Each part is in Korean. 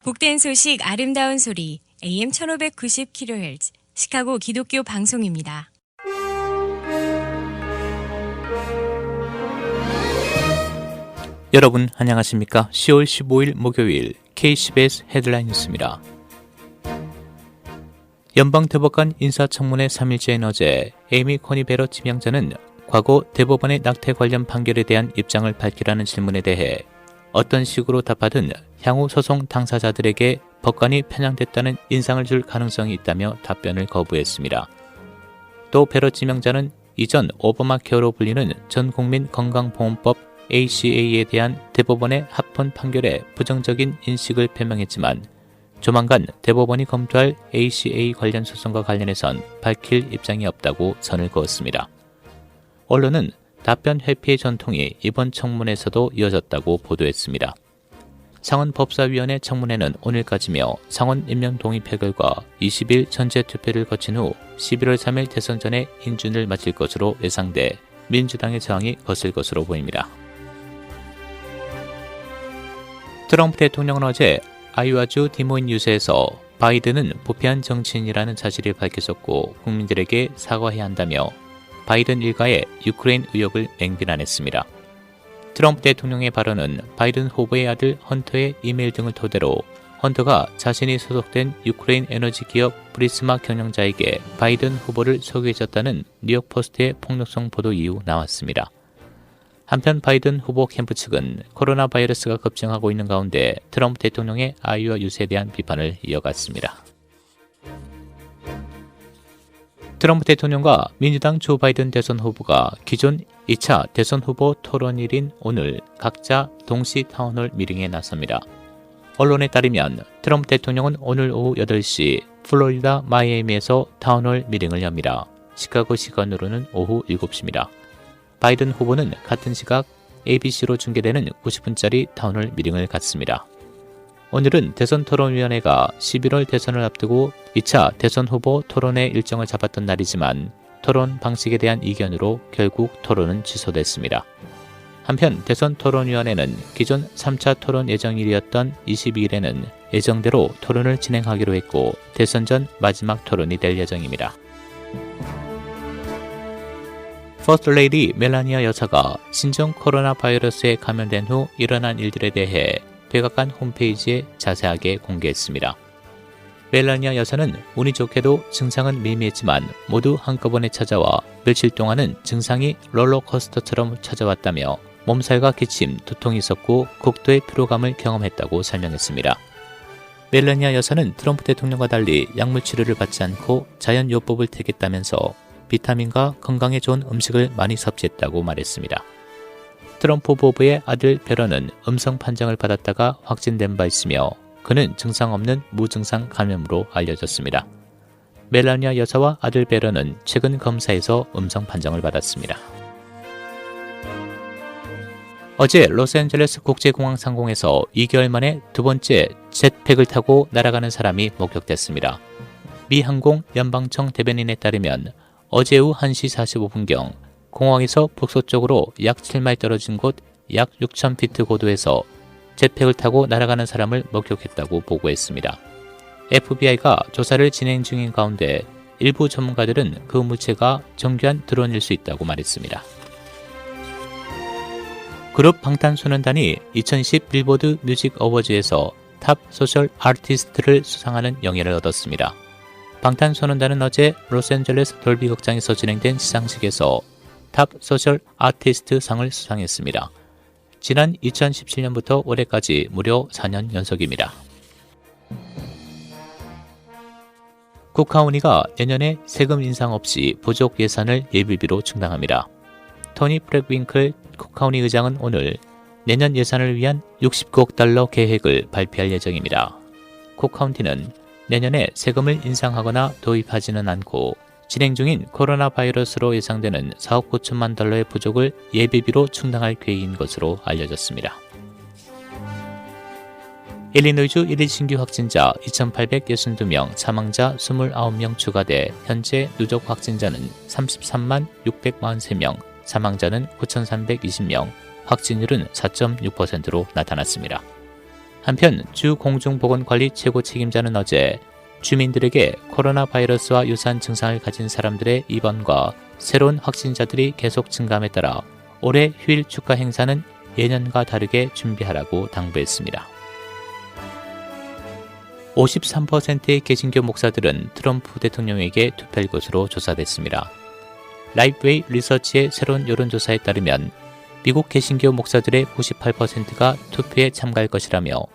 복된 소식 아름다운 소리 AM 1590kHz 시카고 기독교 방송입니다. 여러분 안녕하십니까? 10월 15일 목요일 KCBS 헤드라인 뉴스입니다. 연방대법관 인사청문회 3일째인 어제 에이미 코니 베러 지명자는 과거 대법원의 낙태 관련 판결에 대한 입장을 밝히라는 질문에 대해 어떤 식으로 답하든 향후 소송 당사자들에게 법관이 편향됐다는 인상을 줄 가능성이 있다며 답변을 거부했습니다. 또 베러 지명자는 이전 오바마 케어로 불리는 전국민 건강보험법 ACA에 대한 대법원의 합헌 판결에 부정적인 인식을 표명했지만 조만간 대법원이 검토할 ACA 관련 소송과 관련해선 밝힐 입장이 없다고 선을 그었습니다. 언론은 답변 회피의 전통이 이번 청문회에서도 이어졌다고 보도했습니다. 상원법사위원회 청문회는 오늘까지며 상원 임명 동의표 결과 20일 전체 투표를 거친 후 11월 3일 대선 전에 인준을 마칠 것으로 예상돼 민주당의 저항이 거슬 것으로 보입니다. 트럼프 대통령은 어제 아이오와주 디모인 유세에서 바이든은 부패한 정치인이라는 사실을 밝혔었고 국민들에게 사과해야 한다며 바이든 일가의 유크레인 의혹을 맹비난했습니다. 트럼프 대통령의 발언은 바이든 후보의 아들 헌터의 이메일 등을 토대로 헌터가 자신이 소속된 유크레인 에너지 기업 브리스마 경영자에게 바이든 후보를 소개해줬다는 뉴욕포스트의 폭력성 보도 이후 나왔습니다. 한편 바이든 후보 캠프 측은 코로나 바이러스가 급증하고 있는 가운데 트럼프 대통령의 아이오와 유세에 대한 비판을 이어갔습니다. 트럼프 대통령과 민주당 조 바이든 대선 후보가 기존 2차 대선 후보 토론일인 오늘 각자 동시 타운홀 미팅에 나섭니다. 언론에 따르면 트럼프 대통령은 오늘 오후 8시 플로리다 마이애미에서 타운홀 미팅을 엽니다. 시카고 시간으로는 오후 7시입니다. 바이든 후보는 같은 시각 ABC로 중계되는 90분짜리 타운홀 미팅을 갖습니다. 오늘은 대선토론위원회가 11월 대선을 앞두고 2차 대선 후보 토론회 일정을 잡았던 날이지만 토론 방식에 대한 이견으로 결국 토론은 취소됐습니다. 한편 대선토론위원회는 기존 3차 토론 예정일이었던 22일에는 예정대로 토론을 진행하기로 했고 대선 전 마지막 토론이 될 예정입니다. 퍼스트 레이디 멜라니아 여사가 신종 코로나 바이러스에 감염된 후 일어난 일들에 대해 백악관 홈페이지에 자세하게 공개했습니다. 멜라니아 여사는 운이 좋게도 증상은 미미했지만 모두 한꺼번에 찾아와 며칠 동안은 증상이 롤러코스터처럼 찾아왔다며 몸살과 기침, 두통이 있었고 극도의 피로감을 경험했다고 설명했습니다. 멜라니아 여사는 트럼프 대통령과 달리 약물 치료를 받지 않고 자연요법을 택했다면서 비타민과 건강에 좋은 음식을 많이 섭취했다고 말했습니다. 트럼프 후보의 아들 베러는 음성 판정을 받았다가 확진된 바 있으며 그는 증상 없는 무증상 감염으로 알려졌습니다. 멜라니아 여사와 아들 베러는 최근 검사에서 음성 판정을 받았습니다. 어제 로스앤젤레스 국제공항 상공에서 2개월 만에 두 번째 jet팩을 타고 날아가는 사람이 목격됐습니다. 미 항공 연방청 대변인에 따르면 어제 오후 1시 45분경 공항에서 북서쪽으로 약 7마일 떨어진 곳 약 6,000피트 고도에서 jet팩을 타고 날아가는 사람을 목격했다고 보고했습니다. FBI가 조사를 진행 중인 가운데 일부 전문가들은 그 물체가 정교한 드론일 수 있다고 말했습니다. 그룹 방탄소년단이 2010 빌보드 뮤직 어워즈에서 탑 소셜 아티스트를 수상하는 영예를 얻었습니다. 방탄소년단은 어제 로스앤젤레스 돌비 극장에서 진행된 시상식에서 탑 소셜 아티스트 상을 수상했습니다. 지난 2017년부터 올해까지 무려 4년 연속입니다. 국카우니가 내년에 세금 인상 없이 부족 예산을 예비비로 충당합니다. 토니 프렉윙클 국카우니 의장은 오늘 내년 예산을 위한 69억 달러 계획을 발표할 예정입니다. 쿡카운티는 내년에 세금을 인상하거나 도입하지는 않고 진행 중인 코로나 바이러스로 예상되는 4억 9천만 달러의 부족을 예비비로 충당할 계획인 것으로 알려졌습니다. 일리노이주 1일 신규 확진자 2,862명, 사망자 29명 추가돼 현재 누적 확진자는 33만 643명, 사망자는 9,320명, 확진율은 4.6%로 나타났습니다. 한편 주 공중보건관리 최고 책임자는 어제 주민들에게 코로나 바이러스와 유사한 증상을 가진 사람들의 입원과 새로운 확진자들이 계속 증가함에 따라 올해 휴일 축하 행사는 예년과 다르게 준비하라고 당부했습니다. 53%의 개신교 목사들은 트럼프 대통령에게 투표할 것으로 조사됐습니다. 라이프웨이 리서치의 새로운 여론조사에 따르면 미국 개신교 목사들의 98%가 투표에 참가할 것이라며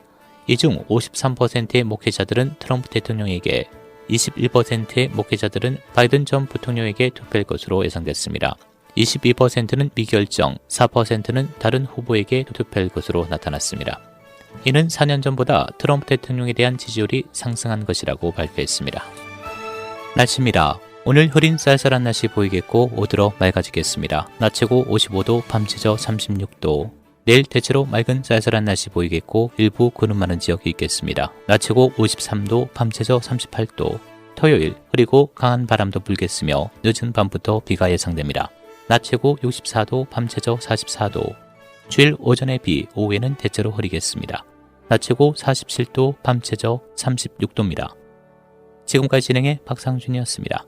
이 중 53%의 목회자들은 트럼프 대통령에게, 21%의 목회자들은 바이든 전 부통령에게 투표할 것으로 예상됐습니다. 22%는 미결정, 4%는 다른 후보에게 투표할 것으로 나타났습니다. 이는 4년 전보다 트럼프 대통령에 대한 지지율이 상승한 것이라고 발표했습니다. 날씨입니다. 오늘 흐린 쌀쌀한 날씨 보이겠고 오드러 맑아지겠습니다. 낮 최고 55도, 밤 최저 36도. 내일 대체로 맑은 쌀쌀한 날씨 보이겠고 일부 구름 많은 지역이 있겠습니다. 낮 최고 53도, 밤 최저 38도. 토요일 흐리고 강한 바람도 불겠으며 늦은 밤부터 비가 예상됩니다. 낮 최고 64도, 밤 최저 44도. 주일 오전에 비, 오후에는 대체로 흐리겠습니다. 낮 최고 47도, 밤 최저 36도입니다. 지금까지 진행의 박상준이었습니다.